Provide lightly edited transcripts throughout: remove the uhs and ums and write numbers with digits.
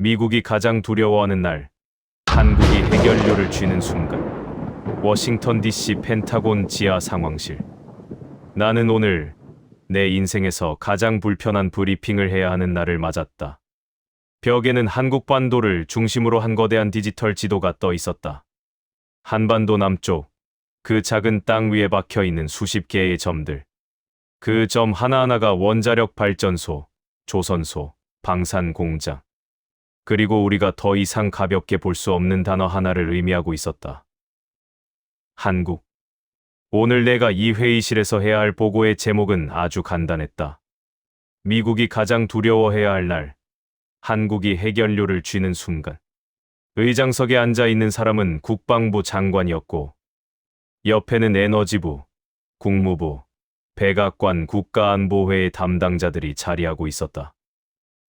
미국이 가장 두려워하는 날, 한국이 해결료를 쥐는 순간. 워싱턴 DC 펜타곤 지하 상황실. 나는 오늘 내 인생에서 가장 불편한 브리핑을 해야 하는 날을 맞았다. 벽에는 한국 반도를 중심으로 한 거대한 디지털 지도가 떠 있었다. 한반도 남쪽, 그 작은 땅 위에 박혀 있는 수십 개의 점들. 그 점 하나하나가 원자력 발전소, 조선소, 방산 공장. 그리고 우리가 더 이상 가볍게 볼 수 없는 단어 하나를 의미하고 있었다. 한국. 오늘 내가 이 회의실에서 해야 할 보고의 제목은 아주 간단했다. 미국이 가장 두려워해야 할 날, 한국이 해결료를 쥐는 순간. 의장석에 앉아 있는 사람은 국방부 장관이었고, 옆에는 에너지부, 국무부, 백악관 국가안보회의 담당자들이 자리하고 있었다.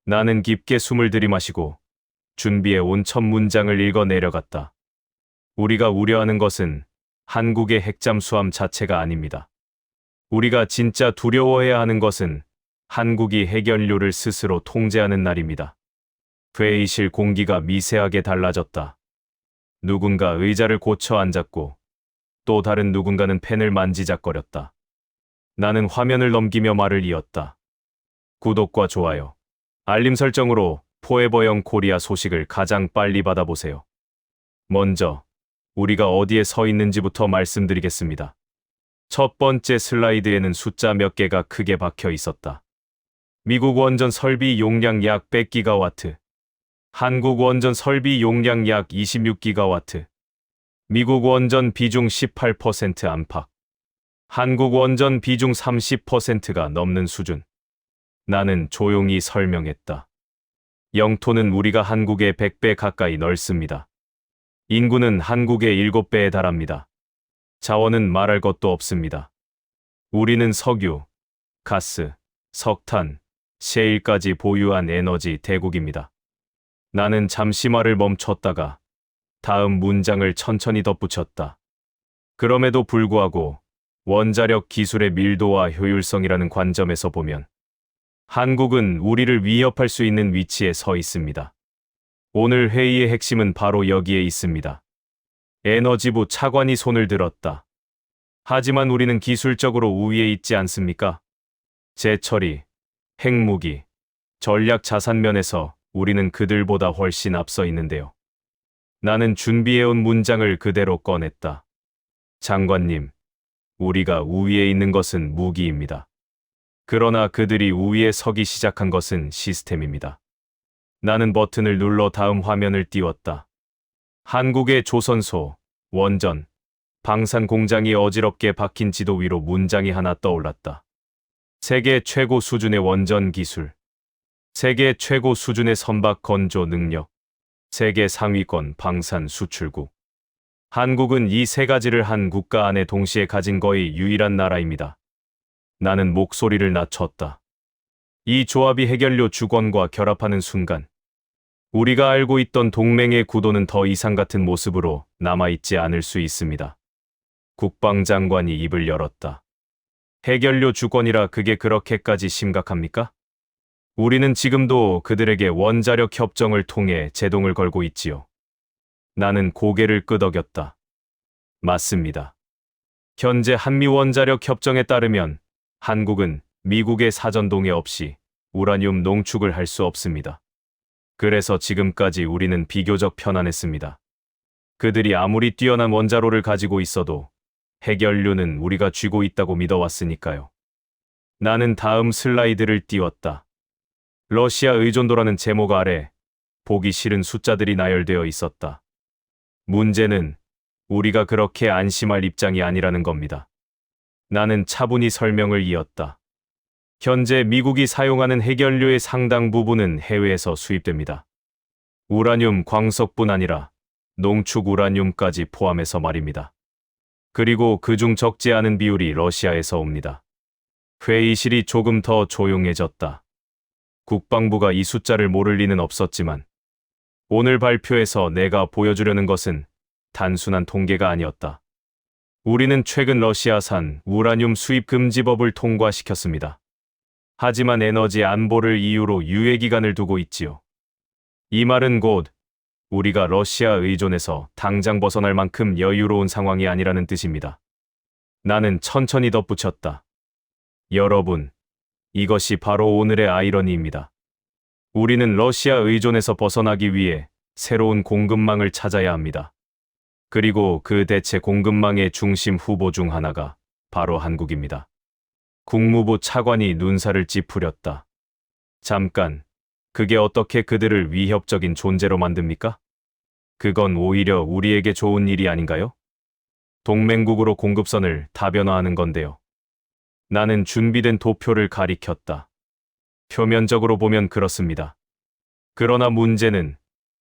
나는 깊게 숨을 들이마시고 준비해 온 첫 문장을 읽어 내려갔다. 우리가 우려하는 것은 한국의 핵잠수함 자체가 아닙니다. 우리가 진짜 두려워해야 하는 것은 한국이 해결료를 스스로 통제하는 날입니다. 회의실 공기가 미세하게 달라졌다. 누군가 의자를 고쳐 앉았고 또 다른 누군가는 펜을 만지작거렸다. 나는 화면을 넘기며 말을 이었다. 구독과 좋아요, 알림 설정으로 포에버 영 코리아 소식을 가장 빨리 받아보세요. 먼저 우리가 어디에 서 있는지부터 말씀드리겠습니다. 첫 번째 슬라이드에는 숫자 몇 개가 크게 박혀 있었다. 미국 원전 설비 용량 약 100기가와트, 한국 원전 설비 용량 약 26기가와트, 미국 원전 비중 18% 안팎, 한국 원전 비중 30%가 넘는 수준. 나는 조용히 설명했다. 영토는 우리가 한국의 100배 가까이 넓습니다. 인구는 한국의 7배에 달합니다. 자원은 말할 것도 없습니다. 우리는 석유, 가스, 석탄, 셰일까지 보유한 에너지 대국입니다. 나는 잠시 말을 멈췄다가 다음 문장을 천천히 덧붙였다. 그럼에도 불구하고 원자력 기술의 밀도와 효율성이라는 관점에서 보면 한국은 우리를 위협할 수 있는 위치에 서 있습니다. 오늘 회의의 핵심은 바로 여기에 있습니다. 에너지부 차관이 손을 들었다. 하지만 우리는 기술적으로 우위에 있지 않습니까? 재처리, 핵무기, 전략 자산 면에서 우리는 그들보다 훨씬 앞서 있는데요. 나는 준비해온 문장을 그대로 꺼냈다. 장관님, 우리가 우위에 있는 것은 무기입니다. 그러나 그들이 우위에 서기 시작한 것은 시스템입니다. 나는 버튼을 눌러 다음 화면을 띄웠다. 한국의 조선소, 원전, 방산 공장이 어지럽게 박힌 지도 위로 문장이 하나 떠올랐다. 세계 최고 수준의 원전 기술, 세계 최고 수준의 선박 건조 능력, 세계 상위권 방산 수출국. 한국은 이 세 가지를 한 국가 안에 동시에 가진 거의 유일한 나라입니다. 나는 목소리를 낮췄다. 이 조합이 해결료 주권과 결합하는 순간, 우리가 알고 있던 동맹의 구도는 더 이상 같은 모습으로 남아있지 않을 수 있습니다. 국방장관이 입을 열었다. 해결료 주권이라 그게 그렇게까지 심각합니까? 우리는 지금도 그들에게 원자력 협정을 통해 제동을 걸고 있지요. 나는 고개를 끄덕였다. 맞습니다. 현재 한미 원자력 협정에 따르면 한국은 미국의 사전 동의 없이 우라늄 농축을 할 수 없습니다. 그래서 지금까지 우리는 비교적 편안했습니다. 그들이 아무리 뛰어난 원자로를 가지고 있어도 해결료는 우리가 쥐고 있다고 믿어왔으니까요. 나는 다음 슬라이드를 띄웠다. 러시아 의존도라는 제목 아래 보기 싫은 숫자들이 나열되어 있었다. 문제는 우리가 그렇게 안심할 입장이 아니라는 겁니다. 나는 차분히 설명을 이었다. 현재 미국이 사용하는 해결료의 상당 부분은 해외에서 수입됩니다. 우라늄 광석뿐 아니라 농축 우라늄까지 포함해서 말입니다. 그리고 그중 적지 않은 비율이 러시아에서 옵니다. 회의실이 조금 더 조용해졌다. 국방부가 이 숫자를 모를 리는 없었지만 오늘 발표에서 내가 보여주려는 것은 단순한 통계가 아니었다. 우리는 최근 러시아산 우라늄 수입 금지법을 통과시켰습니다. 하지만 에너지 안보를 이유로 유예기간을 두고 있지요. 이 말은 곧 우리가 러시아 의존에서 당장 벗어날 만큼 여유로운 상황이 아니라는 뜻입니다. 나는 천천히 덧붙였다. 여러분, 이것이 바로 오늘의 아이러니입니다. 우리는 러시아 의존에서 벗어나기 위해 새로운 공급망을 찾아야 합니다. 그리고 그 대체 공급망의 중심 후보 중 하나가 바로 한국입니다. 국무부 차관이 눈살을 찌푸렸다. 잠깐, 그게 어떻게 그들을 위협적인 존재로 만듭니까? 그건 오히려 우리에게 좋은 일이 아닌가요? 동맹국으로 공급선을 다변화하는 건데요. 나는 준비된 도표를 가리켰다. 표면적으로 보면 그렇습니다. 그러나 문제는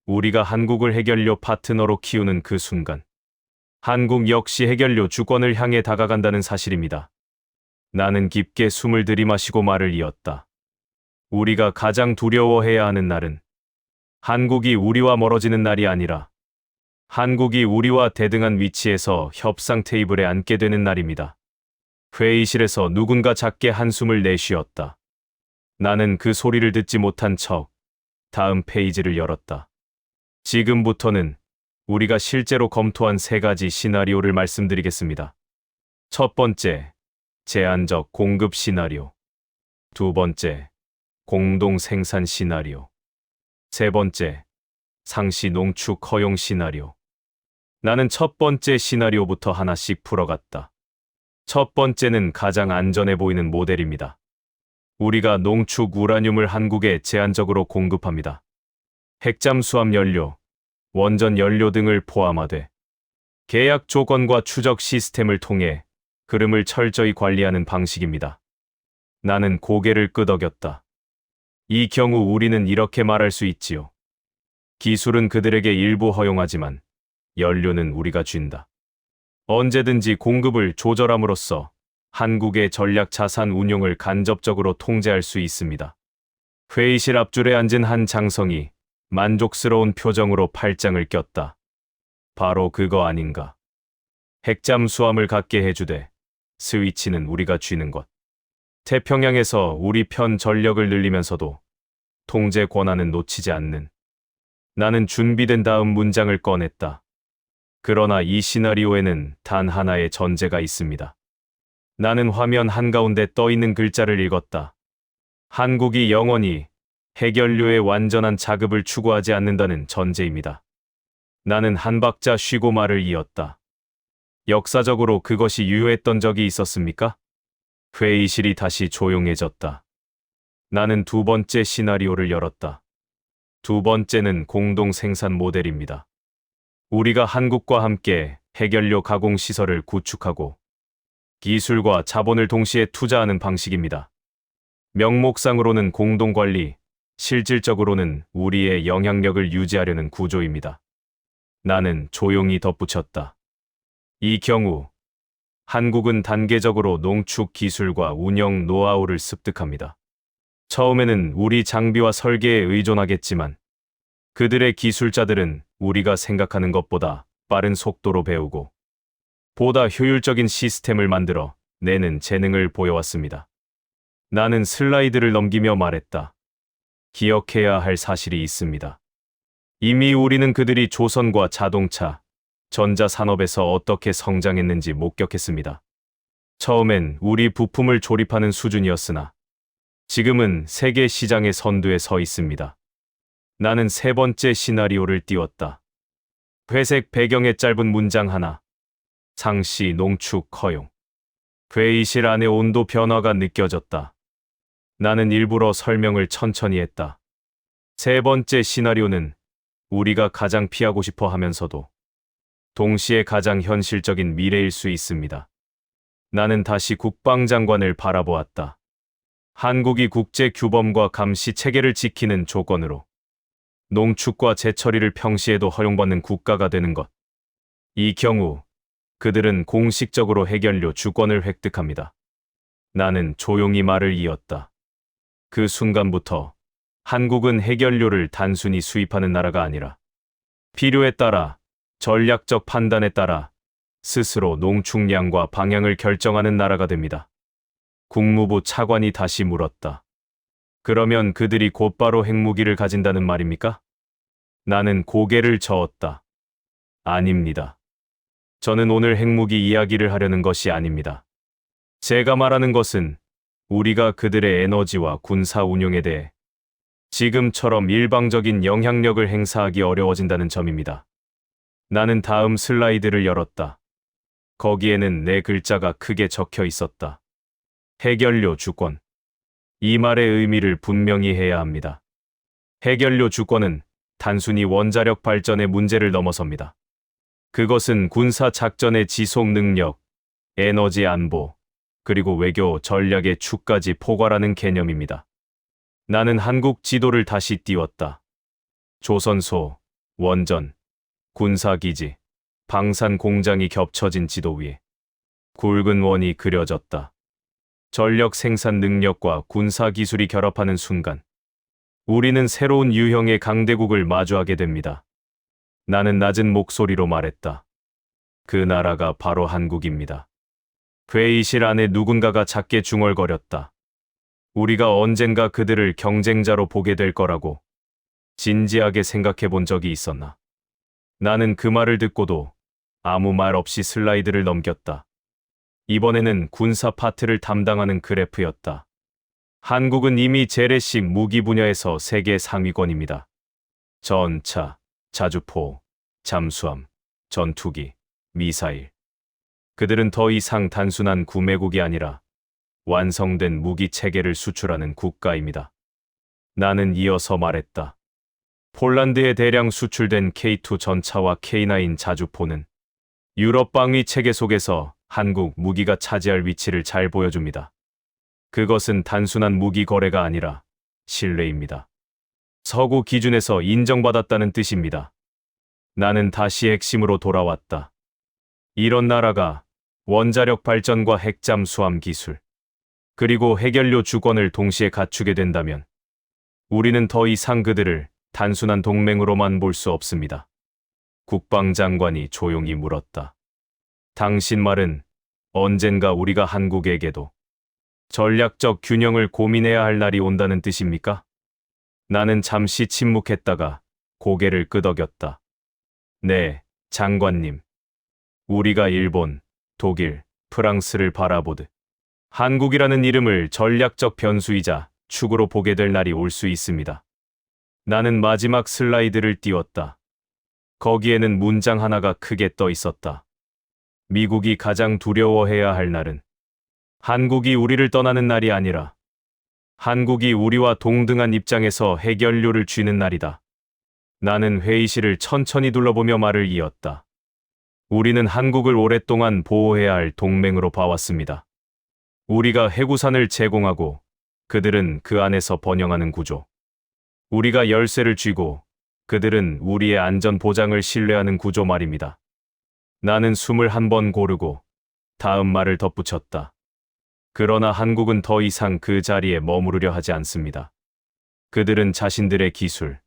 우리가 한국을 해결료 파트너로 키우는 그 순간, 한국 역시 해결료 주권을 향해 다가간다는 사실입니다. 나는 깊게 숨을 들이마시고 말을 이었다. 우리가 가장 두려워해야 하는 날은 한국이 우리와 멀어지는 날이 아니라 한국이 우리와 대등한 위치에서 협상 테이블에 앉게 되는 날입니다. 회의실에서 누군가 작게 한숨을 내쉬었다. 나는 그 소리를 듣지 못한 척 다음 페이지를 열었다. 지금부터는 우리가 실제로 검토한 3가지 시나리오를 말씀드리겠습니다. 첫 번째, 제한적 공급 시나리오. 두 번째, 공동 생산 시나리오. 세 번째, 상시 농축 허용 시나리오. 나는 첫 번째 시나리오부터 하나씩 풀어갔다. 첫 번째는 가장 안전해 보이는 모델입니다. 우리가 농축 우라늄을 한국에 제한적으로 공급합니다. 핵잠 수압 연료, 원전 연료 등을 포함하되 계약 조건과 추적 시스템을 통해 흐름을 철저히 관리하는 방식입니다. 나는 고개를 끄덕였다. 이 경우 우리는 이렇게 말할 수 있지요. 기술은 그들에게 일부 허용하지만 연료는 우리가 쥔다. 언제든지 공급을 조절함으로써 한국의 전략 자산 운용을 간접적으로 통제할 수 있습니다. 회의실 앞줄에 앉은 한 장성이 만족스러운 표정으로 팔짱을 꼈다. 바로 그거 아닌가. 핵잠 수함을 갖게 해주되 스위치는 우리가 쥐는 것. 태평양에서 우리 편 전력을 늘리면서도 통제 권한은 놓치지 않는. 나는 준비된 다음 문장을 꺼냈다. 그러나 이 시나리오에는 단 하나의 전제가 있습니다. 나는 화면 한가운데 떠있는 글자를 읽었다. 한국이 영원히 해결료의 완전한 자급을 추구하지 않는다는 전제입니다. 나는 한 박자 쉬고 말을 이었다. 역사적으로 그것이 유효했던 적이 있었습니까? 회의실이 다시 조용해졌다. 나는 두 번째 시나리오를 열었다. 두 번째는 공동 생산 모델입니다. 우리가 한국과 함께 해결료 가공 시설을 구축하고 기술과 자본을 동시에 투자하는 방식입니다. 명목상으로는 공동 관리, 실질적으로는 우리의 영향력을 유지하려는 구조입니다. 나는 조용히 덧붙였다. 이 경우 한국은 단계적으로 농축 기술과 운영 노하우를 습득합니다. 처음에는 우리 장비와 설계에 의존하겠지만 그들의 기술자들은 우리가 생각하는 것보다 빠른 속도로 배우고 보다 효율적인 시스템을 만들어 내는 재능을 보여왔습니다. 나는 슬라이드를 넘기며 말했다. 기억해야 할 사실이 있습니다. 이미 우리는 그들이 조선과 자동차, 전자산업에서 어떻게 성장했는지 목격했습니다. 처음엔 우리 부품을 조립하는 수준이었으나 지금은 세계 시장의 선두에 서 있습니다. 나는 세 번째 시나리오를 띄웠다. 회색 배경의 짧은 문장 하나. 상시 농축 허용. 회의실 안의 온도 변화가 느껴졌다. 나는 일부러 설명을 천천히 했다. 세 번째 시나리오는 우리가 가장 피하고 싶어 하면서도 동시에 가장 현실적인 미래일 수 있습니다. 나는 다시 국방장관을 바라보았다. 한국이 국제 규범과 감시 체계를 지키는 조건으로 농축과 재처리를 평시에도 허용받는 국가가 되는 것. 이 경우 그들은 공식적으로 해결료 주권을 획득합니다. 나는 조용히 말을 이었다. 그 순간부터 한국은 해결료를 단순히 수입하는 나라가 아니라 필요에 따라 전략적 판단에 따라 스스로 농축량과 방향을 결정하는 나라가 됩니다. 국무부 차관이 다시 물었다. 그러면 그들이 곧바로 핵무기를 가진다는 말입니까? 나는 고개를 저었다. 아닙니다. 저는 오늘 핵무기 이야기를 하려는 것이 아닙니다. 제가 말하는 것은 우리가 그들의 에너지와 군사 운용에 대해 지금처럼 일방적인 영향력을 행사하기 어려워진다는 점입니다. 나는 다음 슬라이드를 열었다. 거기에는 네 글자가 크게 적혀 있었다. 핵연료 주권. 이 말의 의미를 분명히 해야 합니다. 핵연료 주권은 단순히 원자력 발전의 문제를 넘어섭니다. 그것은 군사 작전의 지속 능력, 에너지 안보, 그리고 외교 전략의 축까지 포괄하는 개념입니다. 나는 한국 지도를 다시 띄웠다. 조선소, 원전, 군사기지, 방산 공장이 겹쳐진 지도 위에 굵은 원이 그려졌다. 전력 생산 능력과 군사 기술이 결합하는 순간 우리는 새로운 유형의 강대국을 마주하게 됩니다. 나는 낮은 목소리로 말했다. 그 나라가 바로 한국입니다. 회의실 안에 누군가가 작게 중얼거렸다. 우리가 언젠가 그들을 경쟁자로 보게 될 거라고 진지하게 생각해 본 적이 있었나? 나는 그 말을 듣고도 아무 말 없이 슬라이드를 넘겼다. 이번에는 군사 파트를 담당하는 그래프였다. 한국은 이미 재래식 무기 분야에서 세계 상위권입니다. 전차, 자주포, 잠수함, 전투기, 미사일. 그들은 더 이상 단순한 구매국이 아니라 완성된 무기 체계를 수출하는 국가입니다. 나는 이어서 말했다. 폴란드에 대량 수출된 K2 전차와 K9 자주포는 유럽 방위 체계 속에서 한국 무기가 차지할 위치를 잘 보여줍니다. 그것은 단순한 무기 거래가 아니라 신뢰입니다. 서구 기준에서 인정받았다는 뜻입니다. 나는 다시 핵심으로 돌아왔다. 이런 나라가 원자력 발전과 핵잠수함 기술, 그리고 핵연료 주권을 동시에 갖추게 된다면 우리는 더 이상 그들을 단순한 동맹으로만 볼 수 없습니다. 국방장관이 조용히 물었다. 당신 말은 언젠가 우리가 한국에게도 전략적 균형을 고민해야 할 날이 온다는 뜻입니까? 나는 잠시 침묵했다가 고개를 끄덕였다. 네, 장관님. 우리가 일본, 독일, 프랑스를 바라보듯 한국이라는 이름을 전략적 변수이자 축으로 보게 될 날이 올 수 있습니다. 나는 마지막 슬라이드를 띄웠다. 거기에는 문장 하나가 크게 떠 있었다. 미국이 가장 두려워해야 할 날은 한국이 우리를 떠나는 날이 아니라 한국이 우리와 동등한 입장에서 핵연료를 쥐는 날이다. 나는 회의실을 천천히 둘러보며 말을 이었다. 우리는 한국을 오랫동안 보호해야 할 동맹으로 봐왔습니다. 우리가 해구산을 제공하고 그들은 그 안에서 번영하는 구조. 우리가 열쇠를 쥐고 그들은 우리의 안전 보장을 신뢰하는 구조 말입니다. 나는 숨을 한 번 고르고 다음 말을 덧붙였다. 그러나 한국은 더 이상 그 자리에 머무르려 하지 않습니다. 그들은 자신들의 기술,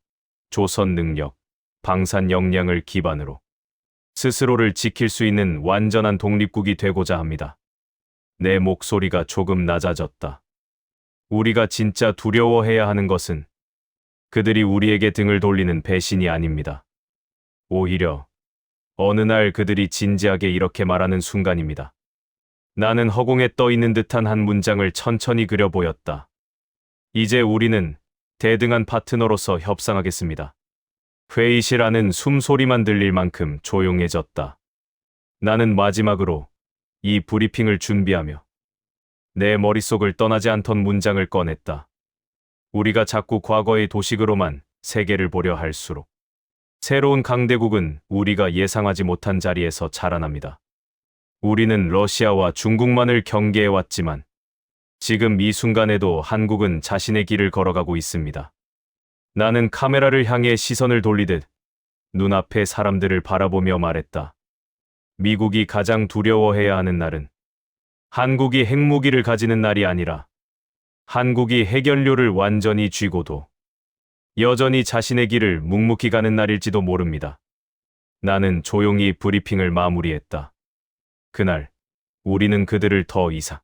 조선 능력, 방산 역량을 기반으로 스스로를 지킬 수 있는 완전한 독립국이 되고자 합니다. 내 목소리가 조금 낮아졌다. 우리가 진짜 두려워해야 하는 것은 그들이 우리에게 등을 돌리는 배신이 아닙니다. 오히려 어느 날 그들이 진지하게 이렇게 말하는 순간입니다. 나는 허공에 떠 있는 듯한 한 문장을 천천히 그려 보였다. 이제 우리는 대등한 파트너로서 협상하겠습니다. 회의실 안은 숨소리만 들릴 만큼 조용해졌다. 나는 마지막으로 이 브리핑을 준비하며 내 머릿속을 떠나지 않던 문장을 꺼냈다. 우리가 자꾸 과거의 도식으로만 세계를 보려 할수록 새로운 강대국은 우리가 예상하지 못한 자리에서 자라납니다. 우리는 러시아와 중국만을 경계해왔지만 지금 이 순간에도 한국은 자신의 길을 걸어가고 있습니다. 나는 카메라를 향해 시선을 돌리듯 눈앞의 사람들을 바라보며 말했다. 미국이 가장 두려워해야 하는 날은 한국이 핵무기를 가지는 날이 아니라 한국이 핵연료를 완전히 쥐고도 여전히 자신의 길을 묵묵히 가는 날일지도 모릅니다. 나는 조용히 브리핑을 마무리했다. 그날 우리는 그들을 더 이상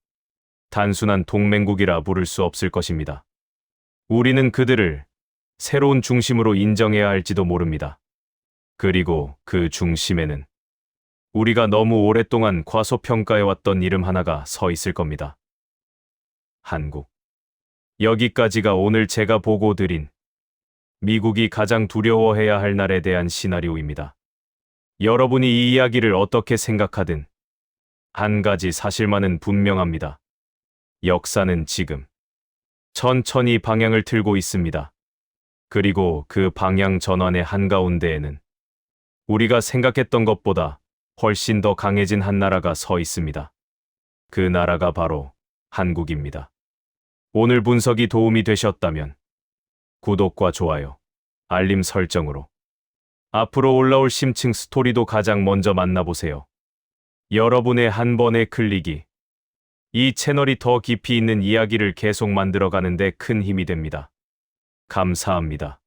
단순한 동맹국이라 부를 수 없을 것입니다. 우리는 그들을 새로운 중심으로 인정해야 할지도 모릅니다. 그리고 그 중심에는 우리가 너무 오랫동안 과소평가해왔던 이름 하나가 서 있을 겁니다. 한국. 여기까지가 오늘 제가 보고 드린 미국이 가장 두려워해야 할 날에 대한 시나리오입니다. 여러분이 이 이야기를 어떻게 생각하든 한 가지 사실만은 분명합니다. 역사는 지금 천천히 방향을 틀고 있습니다. 그리고 그 방향 전환의 한가운데에는 우리가 생각했던 것보다 훨씬 더 강해진 한 나라가 서 있습니다. 그 나라가 바로 한국입니다. 오늘 분석이 도움이 되셨다면 구독과 좋아요, 알림 설정으로 앞으로 올라올 심층 스토리도 가장 먼저 만나보세요. 여러분의 한 번의 클릭이 이 채널이 더 깊이 있는 이야기를 계속 만들어가는 데 큰 힘이 됩니다. 감사합니다.